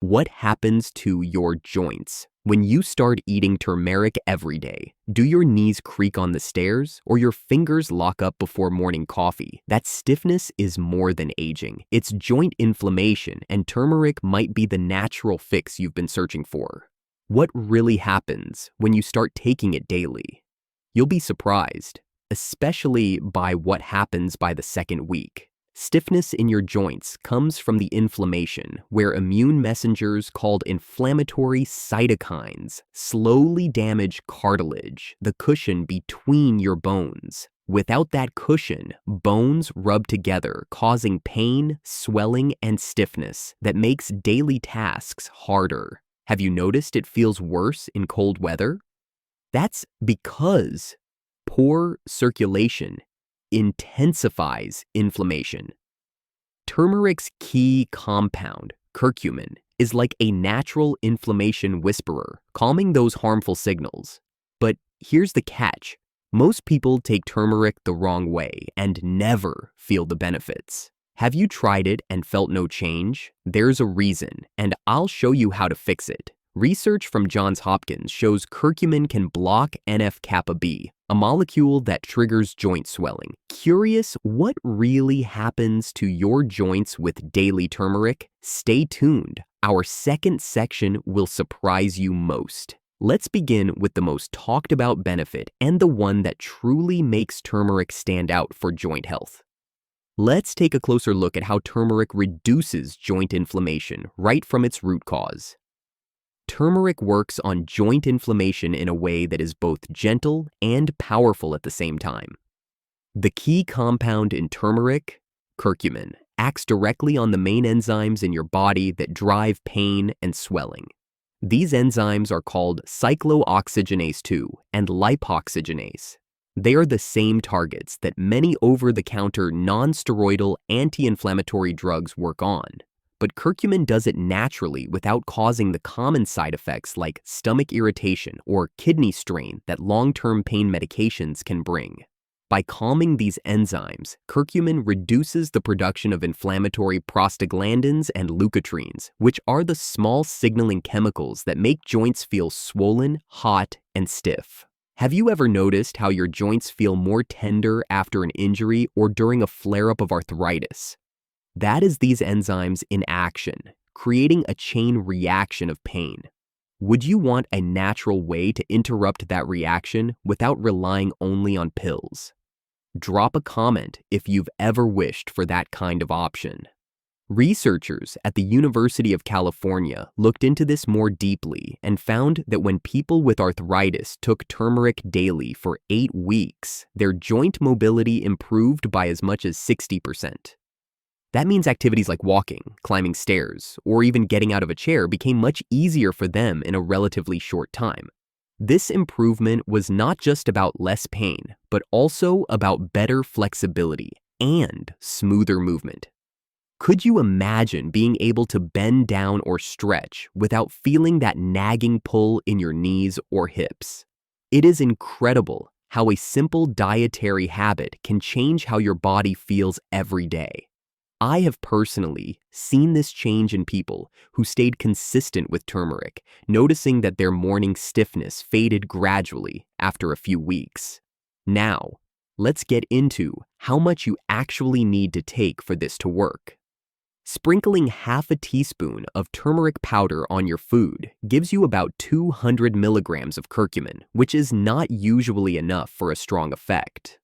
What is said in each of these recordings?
What happens to your joints when you start eating turmeric every day? Do your knees creak on the stairs or your fingers lock up before morning coffee? That stiffness is more than aging. It's joint inflammation, and turmeric might be the natural fix you've been searching for. What really happens when you start taking it daily? You'll be surprised, especially by what happens by the second week. Stiffness in your joints comes from the inflammation, where immune messengers called inflammatory cytokines slowly damage cartilage, the cushion between your bones. Without that cushion, bones rub together, causing pain, swelling, and stiffness that makes daily tasks harder. Have you noticed it feels worse in cold weather? That's because poor circulation intensifies inflammation. Turmeric's key compound, curcumin, is like a natural inflammation whisperer, calming those harmful signals. But here's the catch. Most people take turmeric the wrong way and never feel the benefits. Have you tried it and felt no change? There's a reason, and I'll show you how to fix it. Research from Johns Hopkins shows curcumin can block NF-kappa B, a molecule that triggers joint swelling. Curious what really happens to your joints with daily turmeric? Stay tuned. Our second section will surprise you most. Let's begin with the most talked about benefit and the one that truly makes turmeric stand out for joint health. Let's take a closer look at how turmeric reduces joint inflammation right from its root cause. Turmeric works on joint inflammation in a way that is both gentle and powerful at the same time. The key compound in turmeric, curcumin, acts directly on the main enzymes in your body that drive pain and swelling. These enzymes are called cyclooxygenase 2 and lipoxygenase. They are the same targets that many over-the-counter non-steroidal anti-inflammatory drugs work on. But curcumin does it naturally without causing the common side effects like stomach irritation or kidney strain that long-term pain medications can bring. By calming these enzymes, curcumin reduces the production of inflammatory prostaglandins and leukotrienes, which are the small signaling chemicals that make joints feel swollen, hot, and stiff. Have you ever noticed how your joints feel more tender after an injury or during a flare-up of arthritis? That is these enzymes in action, creating a chain reaction of pain. Would you want a natural way to interrupt that reaction without relying only on pills? Drop a comment if you've ever wished for that kind of option. Researchers at the University of California looked into this more deeply and found that when people with arthritis took turmeric daily for 8 weeks, their joint mobility improved by as much as 60%. That means activities like walking, climbing stairs, or even getting out of a chair became much easier for them in a relatively short time. This improvement was not just about less pain, but also about better flexibility and smoother movement. Could you imagine being able to bend down or stretch without feeling that nagging pull in your knees or hips? It is incredible how a simple dietary habit can change how your body feels every day. I have personally seen this change in people who stayed consistent with turmeric, noticing that their morning stiffness faded gradually after a few weeks. Now, let's get into how much you actually need to take for this to work. Sprinkling half a teaspoon of turmeric powder on your food gives you about 200 milligrams of curcumin, which is not usually enough for a strong effect.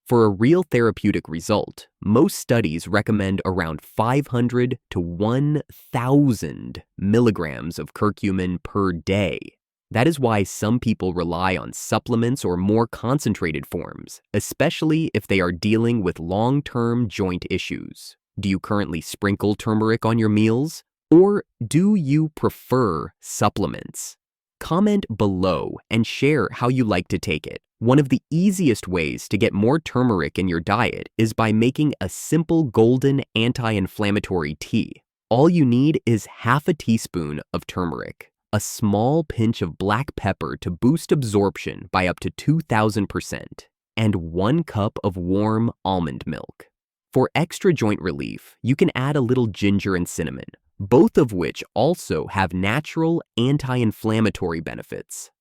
For a real therapeutic result, most studies recommend around 500 to 1,000 milligrams of curcumin per day. That is why some people rely on supplements or more concentrated forms, especially if they are dealing with long-term joint issues. Do you currently sprinkle turmeric on your meals? Or do you prefer supplements? Comment below and share how you like to take it. One of the easiest ways to get more turmeric in your diet is by making a simple golden anti-inflammatory tea. All you need is half a teaspoon of turmeric, a small pinch of black pepper to boost absorption by up to 2,000%, and 1 cup of warm almond milk. For extra joint relief, you can add a little ginger and cinnamon, both of which also have natural anti-inflammatory benefits.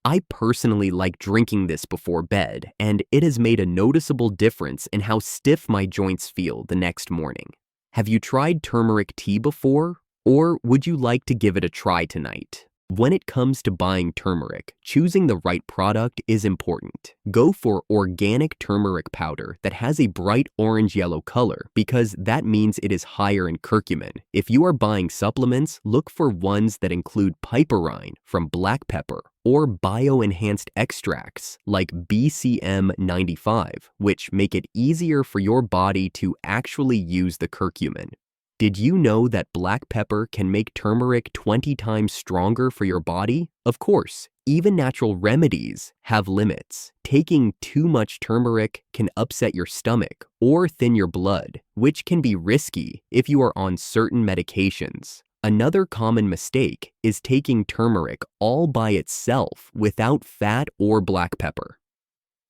I personally like drinking this before bed, and it has made a noticeable difference in how stiff my joints feel the next morning. Have you tried turmeric tea before, or would you like to give it a try tonight? When it comes to buying turmeric, choosing the right product is important. Go for organic turmeric powder that has a bright orange-yellow color because that means it is higher in curcumin. If you are buying supplements, look for ones that include piperine from black pepper or bio-enhanced extracts like BCM 95, which make it easier for your body to actually use the curcumin. Did you know that black pepper can make turmeric 20 times stronger for your body? Of course, even natural remedies have limits. Taking too much turmeric can upset your stomach or thin your blood, which can be risky if you are on certain medications. Another common mistake is taking turmeric all by itself without fat or black pepper.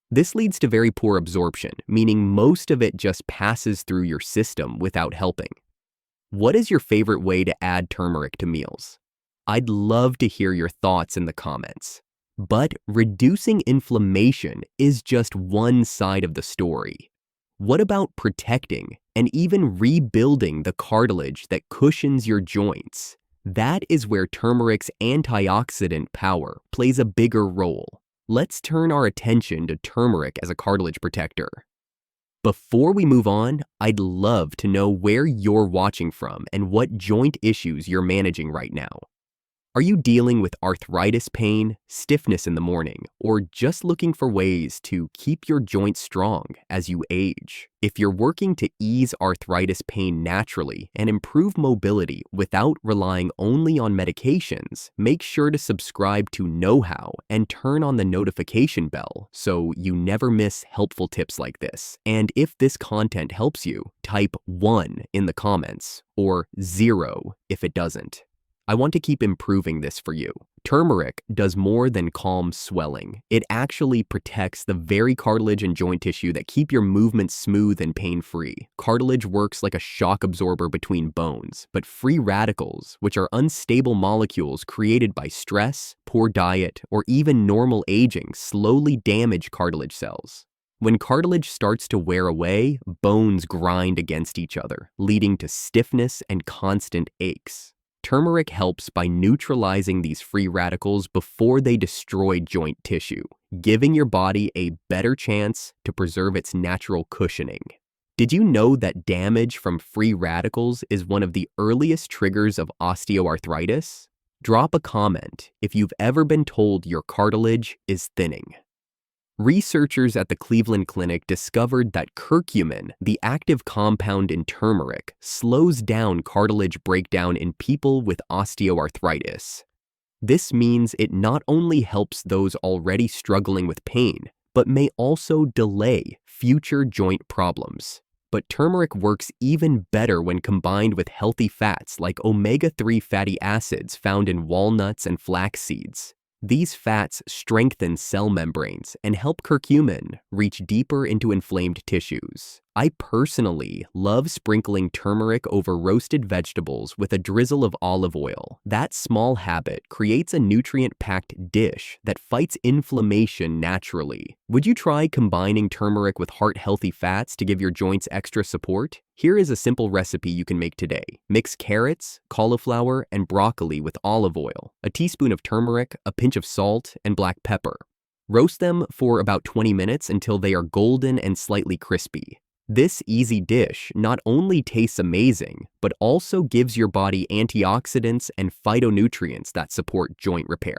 This leads to very poor absorption, meaning most of it just passes through your system without helping. What is your favorite way to add turmeric to meals? I'd love to hear your thoughts in the comments. But reducing inflammation is just one side of the story. What about protecting and even rebuilding the cartilage that cushions your joints? That is where turmeric's antioxidant power plays a bigger role. Let's turn our attention to turmeric as a cartilage protector. Before we move on, I'd love to know where you're watching from and what joint issues you're managing right now. Are you dealing with arthritis pain, stiffness in the morning, or just looking for ways to keep your joints strong as you age? If you're working to ease arthritis pain naturally and improve mobility without relying only on medications, make sure to subscribe to Knowhow and turn on the notification bell so you never miss helpful tips like this. And if this content helps you, type 1 in the comments or 0 if it doesn't. I want to keep improving this for you. Turmeric does more than calm swelling. It actually protects the very cartilage and joint tissue that keep your movements smooth and pain-free. Cartilage works like a shock absorber between bones, but free radicals, which are unstable molecules created by stress, poor diet, or even normal aging, slowly damage cartilage cells. When cartilage starts to wear away, bones grind against each other, leading to stiffness and constant aches. Turmeric helps by neutralizing these free radicals before they destroy joint tissue, giving your body a better chance to preserve its natural cushioning. Did you know that damage from free radicals is one of the earliest triggers of osteoarthritis? Drop a comment if you've ever been told your cartilage is thinning. Researchers at the Cleveland Clinic discovered that curcumin, the active compound in turmeric, slows down cartilage breakdown in people with osteoarthritis. This means it not only helps those already struggling with pain, but may also delay future joint problems. But turmeric works even better when combined with healthy fats like omega-3 fatty acids found in walnuts and flax seeds. These fats strengthen cell membranes and help curcumin reach deeper into inflamed tissues. I personally love sprinkling turmeric over roasted vegetables with a drizzle of olive oil. That small habit creates a nutrient-packed dish that fights inflammation naturally. Would you try combining turmeric with heart-healthy fats to give your joints extra support? Here is a simple recipe you can make today. Mix carrots, cauliflower, and broccoli with olive oil, a teaspoon of turmeric, a pinch of salt, and black pepper. Roast them for about 20 minutes until they are golden and slightly crispy. This easy dish not only tastes amazing, but also gives your body antioxidants and phytonutrients that support joint repair.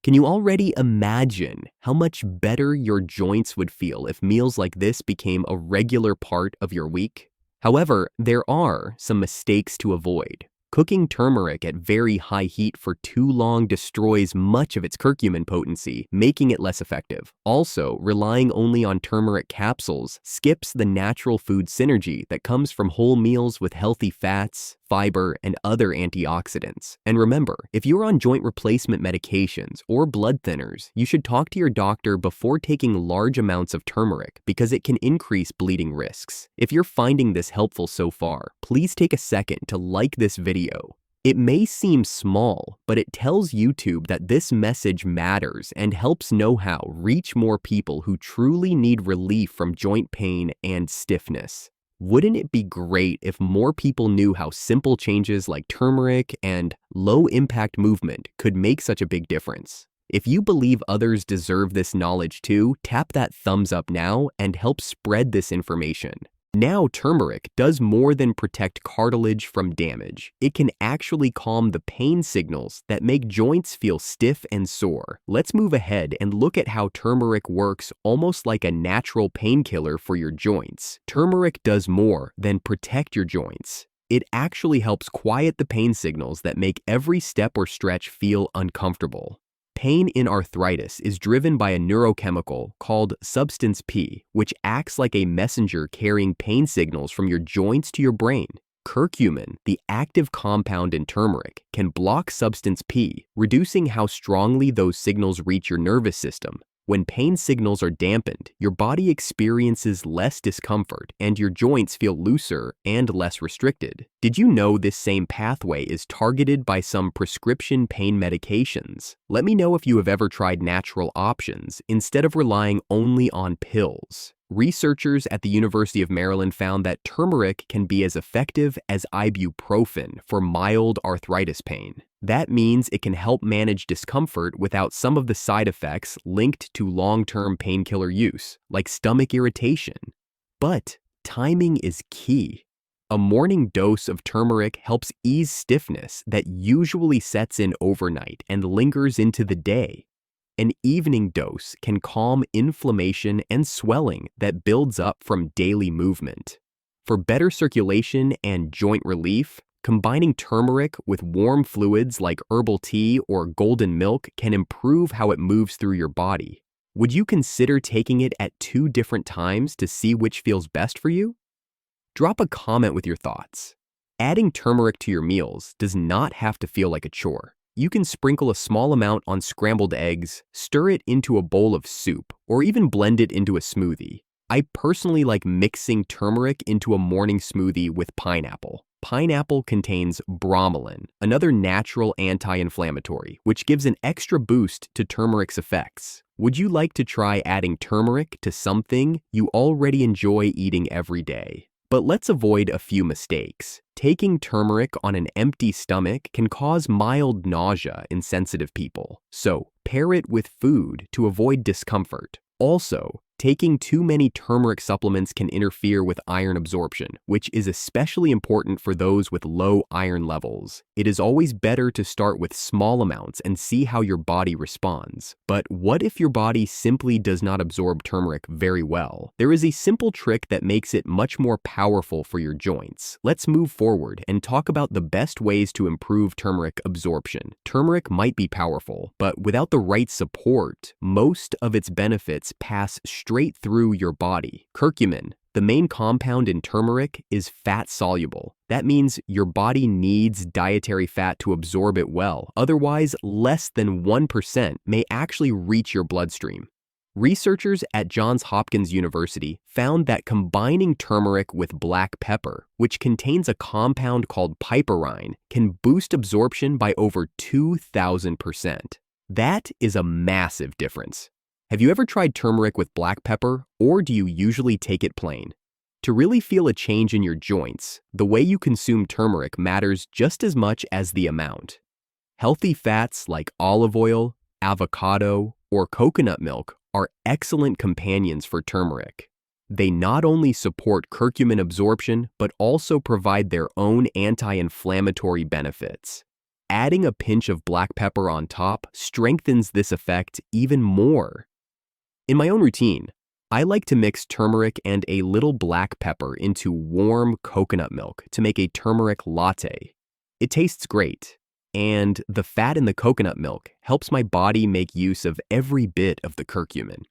Can you already imagine how much better your joints would feel if meals like this became a regular part of your week? However, there are some mistakes to avoid. Cooking turmeric at very high heat for too long destroys much of its curcumin potency, making it less effective. Also, relying only on turmeric capsules skips the natural food synergy that comes from whole meals with healthy fats, fiber, and other antioxidants. And remember, if you're on joint replacement medications or blood thinners, you should talk to your doctor before taking large amounts of turmeric because it can increase bleeding risks. If you're finding this helpful so far, please take a second to like this video video. It may seem small, but it tells YouTube that this message matters and helps Knowhow reach more people who truly need relief from joint pain and stiffness. Wouldn't it be great if more people knew how simple changes like turmeric and low-impact movement could make such a big difference? If you believe others deserve this knowledge too, tap that thumbs up now and help spread this information. Now, turmeric does more than protect cartilage from damage. It can actually calm the pain signals that make joints feel stiff and sore. Let's move ahead and look at how turmeric works almost like a natural painkiller for your joints. Turmeric does more than protect your joints. It actually helps quiet the pain signals that make every step or stretch feel uncomfortable. Pain in arthritis is driven by a neurochemical called substance P, which acts like a messenger carrying pain signals from your joints to your brain. Curcumin, the active compound in turmeric, can block substance P, reducing how strongly those signals reach your nervous system. When pain signals are dampened, your body experiences less discomfort and your joints feel looser and less restricted. Did you know this same pathway is targeted by some prescription pain medications? Let me know if you have ever tried natural options instead of relying only on pills. Researchers at the University of Maryland found that turmeric can be as effective as ibuprofen for mild arthritis pain. That means it can help manage discomfort without some of the side effects linked to long-term painkiller use, like stomach irritation. But timing is key. A morning dose of turmeric helps ease stiffness that usually sets in overnight and lingers into the day. An evening dose can calm inflammation and swelling that builds up from daily movement. For better circulation and joint relief, combining turmeric with warm fluids like herbal tea or golden milk can improve how it moves through your body. Would you consider taking it at 2 different times to see which feels best for you? Drop a comment with your thoughts. Adding turmeric to your meals does not have to feel like a chore. You can sprinkle a small amount on scrambled eggs, stir it into a bowl of soup, or even blend it into a smoothie. I personally like mixing turmeric into a morning smoothie with pineapple. Pineapple contains bromelain, another natural anti-inflammatory, which gives an extra boost to turmeric's effects. Would you like to try adding turmeric to something you already enjoy eating every day? But let's avoid a few mistakes. Taking turmeric on an empty stomach can cause mild nausea in sensitive people, so pair it with food to avoid discomfort. Also, taking too many turmeric supplements can interfere with iron absorption, which is especially important for those with low iron levels. It is always better to start with small amounts and see how your body responds. But what if your body simply does not absorb turmeric very well? There is a simple trick that makes it much more powerful for your joints. Let's move forward and talk about the best ways to improve turmeric absorption. Turmeric might be powerful, but without the right support, most of its benefits pass straight through your body. Curcumin, the main compound in turmeric, is fat-soluble. That means your body needs dietary fat to absorb it well. Otherwise, less than 1% may actually reach your bloodstream. Researchers at Johns Hopkins University found that combining turmeric with black pepper, which contains a compound called piperine, can boost absorption by over 2,000%. That is a massive difference. Have you ever tried turmeric with black pepper, or do you usually take it plain? To really feel a change in your joints, the way you consume turmeric matters just as much as the amount. Healthy fats like olive oil, avocado, or coconut milk are excellent companions for turmeric. They not only support curcumin absorption, but also provide their own anti-inflammatory benefits. Adding a pinch of black pepper on top strengthens this effect even more. In my own routine, I like to mix turmeric and a little black pepper into warm coconut milk to make a turmeric latte. It tastes great, and the fat in the coconut milk helps my body make use of every bit of the curcumin.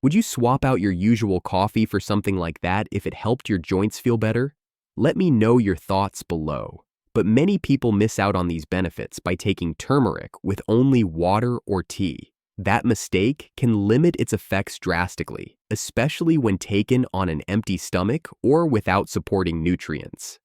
Would you swap out your usual coffee for something like that if it helped your joints feel better? Let me know your thoughts below. But many people miss out on these benefits by taking turmeric with only water or tea. That mistake can limit its effects drastically, especially when taken on an empty stomach or without supporting nutrients.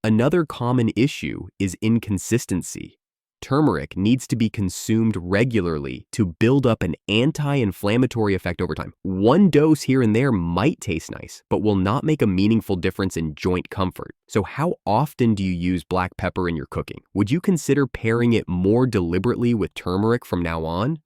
Another common issue is inconsistency. Turmeric needs to be consumed regularly to build up an anti-inflammatory effect over time. One dose here and there might taste nice, but will not make a meaningful difference in joint comfort. So how often do you use black pepper in your cooking? Would you consider pairing it more deliberately with turmeric from now on?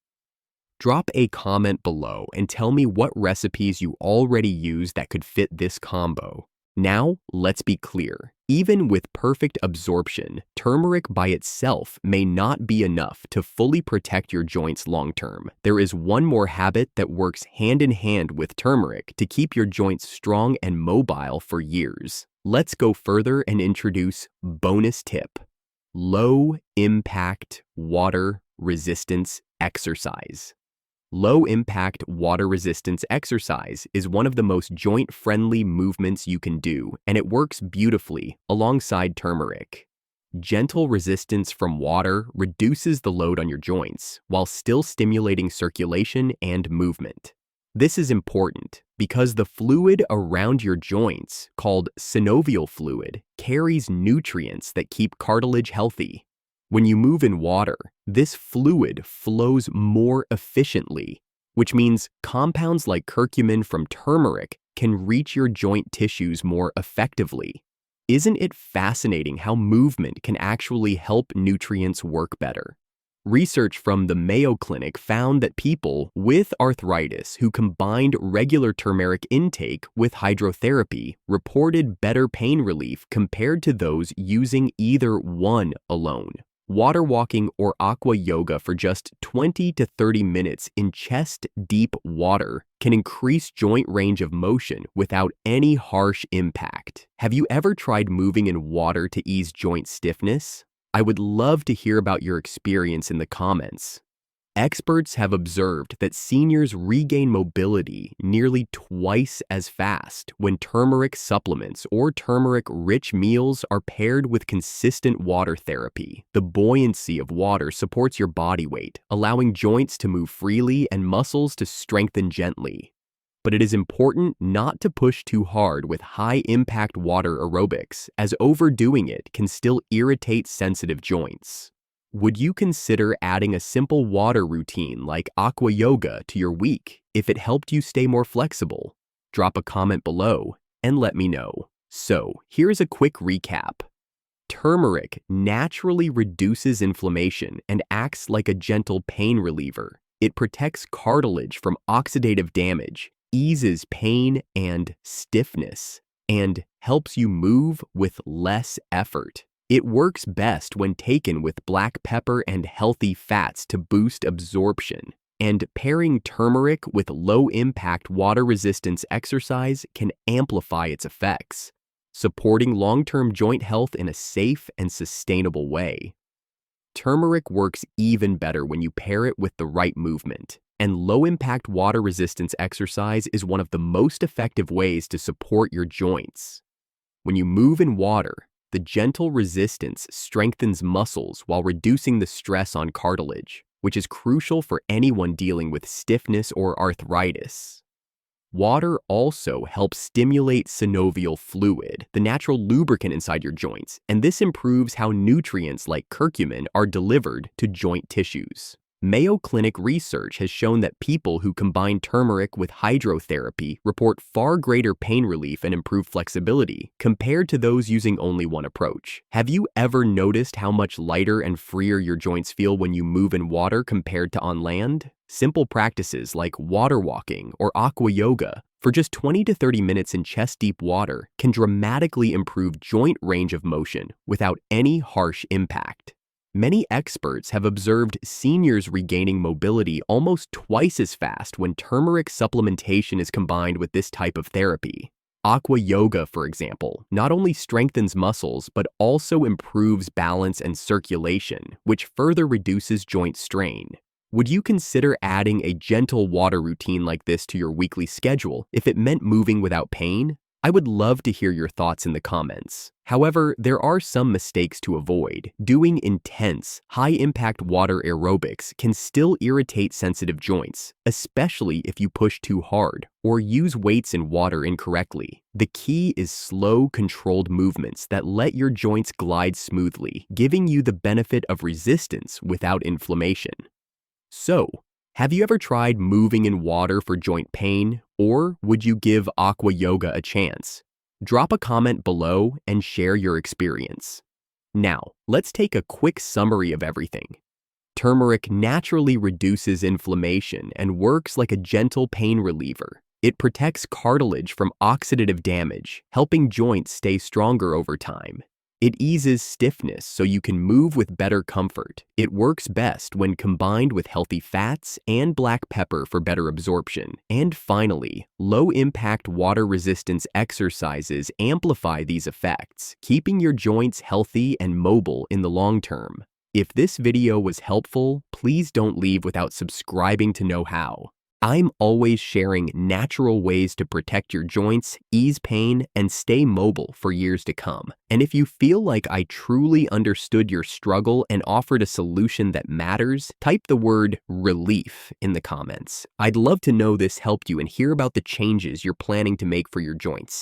Drop a comment below and tell me what recipes you already use that could fit this combo. Now, let's be clear. Even with perfect absorption, turmeric by itself may not be enough to fully protect your joints long-term. There is one more habit that works hand in hand with turmeric to keep your joints strong and mobile for years. Let's go further and introduce bonus tip: low-impact water resistance exercise. Low-impact water resistance exercise is one of the most joint-friendly movements you can do, and it works beautifully alongside turmeric. Gentle resistance from water reduces the load on your joints while still stimulating circulation and movement. This is important because the fluid around your joints, called synovial fluid, carries nutrients that keep cartilage healthy. When you move in water, this fluid flows more efficiently, which means compounds like curcumin from turmeric can reach your joint tissues more effectively. Isn't it fascinating how movement can actually help nutrients work better? Research from the Mayo Clinic found that people with arthritis who combined regular turmeric intake with hydrotherapy reported better pain relief compared to those using either one alone. Water walking or aqua yoga for just 20 to 30 minutes in chest-deep water can increase joint range of motion without any harsh impact. Have you ever tried moving in water to ease joint stiffness? I would love to hear about your experience in the comments. Experts have observed that seniors regain mobility nearly twice as fast when turmeric supplements or turmeric-rich meals are paired with consistent water therapy. The buoyancy of water supports your body weight, allowing joints to move freely and muscles to strengthen gently. But it is important not to push too hard with high-impact water aerobics, as overdoing it can still irritate sensitive joints. Would you consider adding a simple water routine like aqua yoga to your week if it helped you stay more flexible? Drop a comment below and let me know. So, here's a quick recap. Turmeric naturally reduces inflammation and acts like a gentle pain reliever. It protects cartilage from oxidative damage, eases pain and stiffness, and helps you move with less effort. It works best when taken with black pepper and healthy fats to boost absorption, and pairing turmeric with low-impact water resistance exercise can amplify its effects, supporting long-term joint health in a safe and sustainable way. Turmeric works even better when you pair it with the right movement, and low-impact water resistance exercise is one of the most effective ways to support your joints. When you move in water, the gentle resistance strengthens muscles while reducing the stress on cartilage, which is crucial for anyone dealing with stiffness or arthritis. Water also helps stimulate synovial fluid, the natural lubricant inside your joints, and this improves how nutrients like curcumin are delivered to joint tissues. Mayo Clinic research has shown that people who combine turmeric with hydrotherapy report far greater pain relief and improved flexibility compared to those using only one approach. Have you ever noticed how much lighter and freer your joints feel when you move in water compared to on land? Simple practices like water walking or aqua yoga for just 20 to 30 minutes in chest-deep water can dramatically improve joint range of motion without any harsh impact. Many experts have observed seniors regaining mobility almost twice as fast when turmeric supplementation is combined with this type of therapy. Aqua yoga, for example, not only strengthens muscles but also improves balance and circulation, which further reduces joint strain. Would you consider adding a gentle water routine like this to your weekly schedule if it meant moving without pain? I would love to hear your thoughts in the comments. However, there are some mistakes to avoid. Doing intense, high-impact water aerobics can still irritate sensitive joints, especially if you push too hard or use weights in water incorrectly. The key is slow, controlled movements that let your joints glide smoothly, giving you the benefit of resistance without inflammation. So, have you ever tried moving in water for joint pain, or would you give aqua yoga a chance? Drop a comment below and share your experience. Now, let's take a quick summary of everything. Turmeric naturally reduces inflammation and works like a gentle pain reliever. It protects cartilage from oxidative damage, helping joints stay stronger over time. It eases stiffness so you can move with better comfort. It works best when combined with healthy fats and black pepper for better absorption. And finally, low-impact water resistance exercises amplify these effects, keeping your joints healthy and mobile in the long term. If this video was helpful, please don't leave without subscribing to Knowhow. I'm always sharing natural ways to protect your joints, ease pain, and stay mobile for years to come. And if you feel like I truly understood your struggle and offered a solution that matters, type the word relief in the comments. I'd love to know this helped you and hear about the changes you're planning to make for your joints.